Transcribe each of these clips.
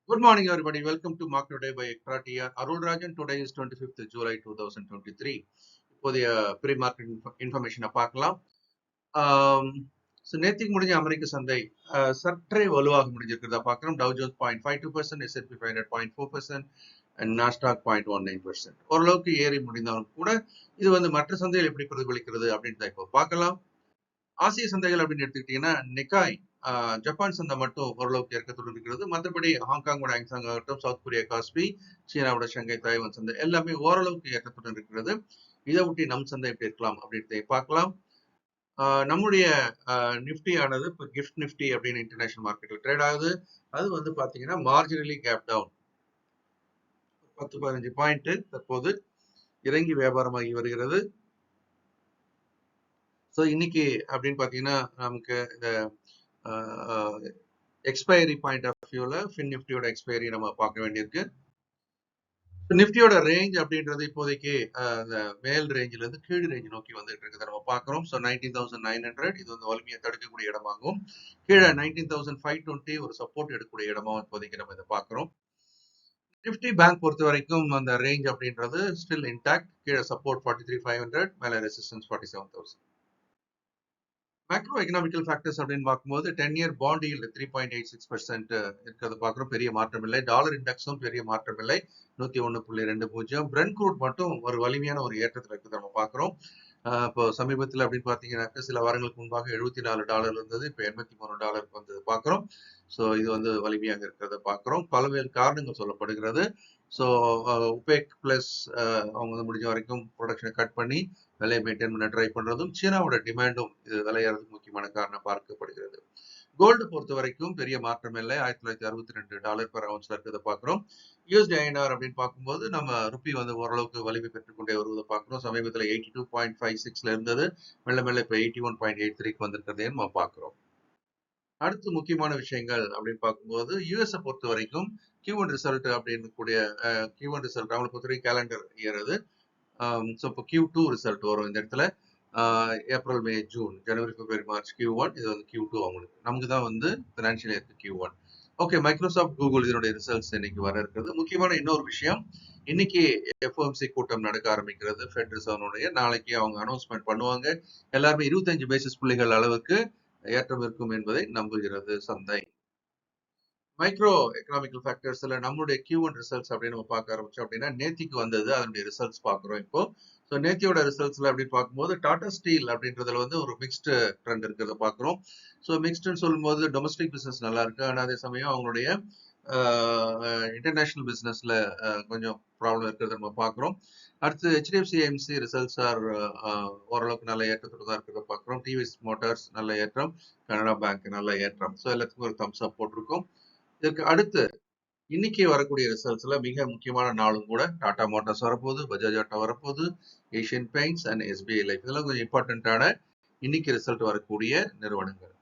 Good morning, everybody. Welcome to Market Day by ECTRA. Arulrajhan. Today is 25th July 2023. இப்போதைய pre-market information பார்க்கலாம். நேத்திக்கு முடிஞ்ச அமெரிக்க சந்தை சற்றே வலுவாக முடிஞ்சிருக்கிறதா பார்க்கிறோம். Tau Jones 0.52%, S&P 500 0.4%, and Nasdaq 0.19%. ஓரளவுக்கு ஏறி முடிந்தாலும் கூட இது வந்து மற்ற சந்தைகள் எப்படி பிரதிபலிக்கிறது அப்படின்னு தான் இப்போ பார்க்கலாம். ஆசிய சந்தைகள் அப்படின்னு எடுத்துக்கிட்டீங்கன்னா நிக்காய் ஜப்பான் சந்தை மட்டும் ஓரளவுக்கு இறக்கத்துடன் இருக்கிறது. மற்றபடி ஹாங்காங்கோட ஹாங்சாங் ஆகட்டும், சவுத் கொரியா காஸ்பி, சீனாவோட ஷங்காய் தாய்வான் சந்தை எல்லாமே ஓரளவுக்கு இறக்கத்துடன் இருக்கிறது. இதை ஒட்டி நம் சந்தை எப்படி இருக்கலாம் அப்படின்னு பார்க்கலாம். நம்முடைய நிப்டி ஆனது இப்போ கிஃப்ட் நிப்டி அப்படின்னு இன்டர்நேஷனல் மார்க்கெட்ல ட்ரேட் ஆகுது. அது வந்து பாத்தீங்கன்னா மார்ஜினலி கேப் டவுன் 10-15 பாயிண்ட் தற்போது இறங்கி வியாபாரமாகி வருகிறது. ஸோ இன்னைக்கு அப்படின்னு பாத்தீங்கன்னா நமக்கு இந்த எக்ஸ்பைரி பாயிண்ட் ஆஃப் வியூல ஃபின் நிப்டியோட எக்ஸ்பைரி நம்ம பார்க்க வேண்டியிருக்கு. நிப்டியோட ரேஞ்ச் அப்படின்றது இப்போதைக்கு அந்த மேல் ரேஞ்சில இருந்து கீழ் ரேஞ்ச் நோக்கி வந்துட்டு இருக்கிறத நம்ம பார்க்கிறோம். ஸோ 19,900 இது வந்து வலிமையை தடுக்கக்கூடிய இடமாகவும், கீழே 19,520 ஒரு சப்போர்ட் எடுக்கக்கூடிய இடமாகவும் இப்போதைக்கு நம்ம இதை பார்க்கிறோம். நிப்டி பேங்க் பொறுத்த வரைக்கும் அந்த ரேஞ்ச் அப்படின்றது ஸ்டில் இன்டாக்ட். கீழே சப்போர்ட் 43,500, மேல ரெசிஸ்டன்ஸ் 47,000. மேக்ரோ எக்கனாமிக்கல் ஃபேக்டர்ஸ் அப்படின்னு பார்க்கும்போது 10-year bond yield 3.86% இருக்கிறது பார்க்குறோம். பெரிய மாற்றம் இல்லை. டாலர் இண்டெக்ஸும் பெரிய மாற்றம் இல்லை, 101.20. பிரெண்ட் க்ரூட் மட்டும் ஒரு வலிமையான ஒரு ஏற்றத்தில் இருக்கிறத நம்ம பார்க்குறோம். இப்போ சமீபத்தில் அப்படின்னு பார்த்தீங்கன்னாக்க சில வாரங்களுக்கு முன்பாக $74 இருந்தது, இப்போ $83 வந்தது பார்க்குறோம். ஸோ இது வந்து வலிமையாக இருக்கிறத பார்க்குறோம். பல்வேறு காரணங்கள் சொல்லப்படுகிறது. ஸோ உபேக் பிளஸ் அவங்க வந்து முடிஞ்ச வரைக்கும் ப்ரொடக்ஷனை கட் பண்ணி விலையை மெயின்டைன் பண்ண ட்ரை பண்றதும், சீனாவோட டிமாண்டும் இது விலையேறதுக்கு முக்கியமான காரணம் பார்க்கப்படுகிறது. கோல்டு பொறுத்த வரைக்கும் பெரிய மாற்றம் இல்லை, $1962 per ounce இருக்கிறத பார்க்கிறோம். யூஎஸ்டி ஐஎன்ஆர் அப்படின்னு பார்க்கும்போது நம்ம ருப்பி வந்து ஓரளவுக்கு வலிமை பெற்றுக்கொண்டே வருவதை பார்க்கிறோம். சமீபத்தில் 82.56 இருந்தது, மெல்ல மெல்ல இப்போ 81.83 வந்திருக்கிறதையும் நம்ம பார்க்கிறோம். அடுத்து முக்கியமான விஷயங்கள் அப்படின்னு பார்க்கும்போது யூஎஸ் பொறுத்த வரைக்கும் Q1 ரிசல்ட் அப்படின்னு கூடிய Q1 ரிசல்ட் அவங்களை பொறுத்த வரைக்கும் கேலண்டர் இயர் அது. ஸோ இப்போ Q2 ரிசல்ட் வரும் இந்த இடத்துல. ஏப்ரல், மே, ஜூன், ஜனவரி, பிப்ரவரி, மார்ச் Q1, இது வந்து Q2 அவங்களுக்கு. நமக்கு தான் வந்து ஃபினான்ஷியல் இயருக்கு Q1. ஓகே, மைக்ரோசாஃப்ட், கூகுள் இதனுடைய ரிசல்ட்ஸ் இன்னைக்கு வர இருக்கிறது. முக்கியமான இன்னொரு விஷயம், இன்னைக்கு FOMC கூட்டம் நடக்க ஆரம்பிக்கிறது. ஃபெட் ரிசர்வனுடைய நாளைக்கு அவங்க அனௌன்ஸ்மெண்ட் பண்ணுவாங்க. எல்லாருமே 25 பேசிஸ் புள்ளிகள் அளவுக்கு ஏற்றம் இருக்கும் என்பதை நம்புகிறது சந்தை. மைக்ரோ எக்கனாமிக்கல் ஃபேக்டர்ஸ்ல நம்மளுடைய Q1 ரிசல்ட்ஸ் அப்படின்னு நம்ம பார்க்க ஆரம்பிச்சோம் அப்படின்னா நேத்திக்கு வந்தது, அதனுடைய ரிசல்ட்ஸ் பார்க்குறோம் இப்போ. ஸோ நேத்தியோட ரிசல்ட்ஸ்ல அப்படின்னு பார்க்கும்போது டாடா ஸ்டீல் அப்படின்றதுல வந்து ஒரு மிக்ஸ்டு ட்ரெண்ட் இருக்கிறத பார்க்குறோம். ஸோ மிக்ஸ்டுன்னு சொல்லும்போது டொமஸ்டிக் பிசினஸ் நல்லா இருக்கு, ஆனால் அதே சமயம் அவங்களுடைய இன்டர்நேஷனல் பிசினஸ்ல கொஞ்சம் ப்ராப்ளம் இருக்கிறத நம்ம பார்க்குறோம். அடுத்து HDFC AMC ரிசல்ட்ஸ் ஆர் ஓரளவுக்கு நல்ல ஏற்றத்தோடு தான் இருக்கிறத பார்க்குறோம். டிவிஎஸ் மோட்டார்ஸ் நல்ல ஏற்றம், கனரா பேங்க் நல்ல ஏற்றம். ஸோ எல்லாத்துக்கும் ஒரு தம்ஸ் அப் போட்டிருக்கோம். இதற்கு அடுத்து இன்னைக்கு வரக்கூடிய ரிசல்ட்ஸ்ல மிக முக்கியமான நாளும் கூட டாடா மோட்டார்ஸ் வரப்போகுது, பஜாஜ் ஆட்டோ வரப்போகுது, Asian paints and SBI life, இதெல்லாம் கொஞ்சம் இம்பார்ட்டன்டான இன்னைக்கு ரிசல்ட் வரக்கூடிய நிறுவனங்கள்.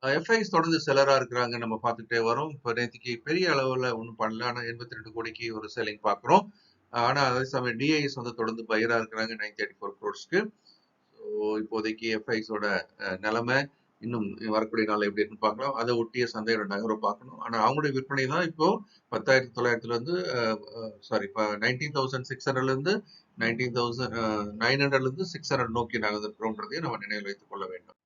எஃப்ஐஸ் தொடர்ந்து செலரா இருக்கிறாங்க, நம்ம பார்த்துக்கிட்டே வரோம். இப்போ நேற்றுக்கு பெரிய அளவில் ஒன்றும் பண்ணல, ஆனால் 82 கோடிக்கு ஒரு செல்லிங் பார்க்குறோம். ஆனால் அதே சமயம் டிஐஎஸ் வந்து தொடர்ந்து பயிரா இருக்கிறாங்க 934 crores. ஸோ இப்போதைக்கு எஃப்ஐஸோட நிலைமை இன்னும் வரக்கூடிய நாள் எப்படி இருக்குன்னு பார்க்கலாம். அதை ஒட்டிய சந்தையோட நகரம் பார்க்கணும். ஆனால் அவங்களுடைய விற்பனை தான் இப்போ 10,900 இருந்து 19,600 இருந்து 19,900 இருந்து 600 நோக்கி நகர்ந்திருக்கிறோம்ன்றதையும் நம்ம நினைவில் வைத்துக் கொள்ள வேண்டும்.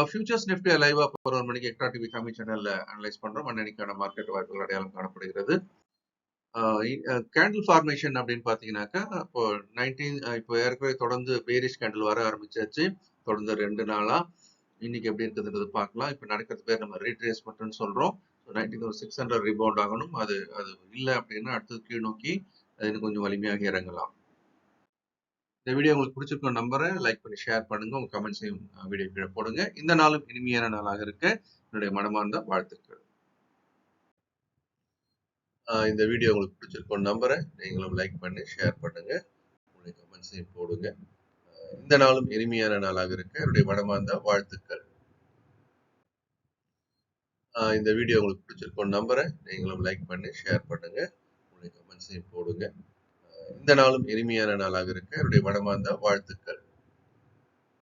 ஃபியூச்சர்ஸ் நிஃப்டி லைவா 11 மணிக்கு எக்ட்ரா டிவி தமிழ் சேனல்ல அனலைஸ் பண்றோம். அன்னைக்கான மார்க்கெட் வாய்ப்புகள் அடையாளம் காணப்படுகிறது. கேண்டில் ஃபார்மேஷன் அப்படின்னு பாத்தீங்கன்னாக்கா இப்போ ஏற்கனவே தொடர்ந்து பேரிஷ் கேண்டில் வர ஆரம்பிச்சாச்சு, தொடர்ந்து 2 நாளா. இன்னைக்கு எப்படி இருக்குதுன்றது பார்க்கலாம். இப்போ நடக்கிறது பேர் நம்ம ரீட்ரேஸ்மெண்ட்னு சொல்றோம். 19,600 ரிபவுண்ட் ஆகணும். அது இல்லை அப்படின்னா அடுத்தது கீழ் நோக்கி அது கொஞ்சம் வலிமையாக இறங்கலாம். இந்த வீடியோ உங்களுக்கு பிடிச்சிருக்கும் நம்புறேன். லைக் பண்ணி ஷேர் பண்ணுங்க, உங்க கமெண்ட்ஸையும் வீடியோ கீழே போடுங்க. இந்த நாளும் இனிமையான நாளாக இருக்க என்னுடைய மனமார்ந்த வாழ்த்துக்கள். இந்த வீடியோ உங்களுக்கு பிடிச்சிருக்கும் நம்புறேன். நீங்களும் லைக் பண்ணி ஷேர் பண்ணுங்க, உங்களுடைய கமெண்ட்ஸையும் போடுங்க. இந்த நாளும் இனிமையான நாளாக இருக்க என்னுடைய மனமார்ந்த வாழ்த்துக்கள். இந்த வீடியோ உங்களுக்கு பிடிச்சிருக்கும் நம்புறேன். நீங்களும் லைக் பண்ணி ஷேர் பண்ணுங்க, உங்களுடைய கமெண்ட்ஸையும் போடுங்க. இந்த நாளும் இனிமையான நாளாக இருக்க என்னுடைய மனமார்ந்த வாழ்த்துக்கள்.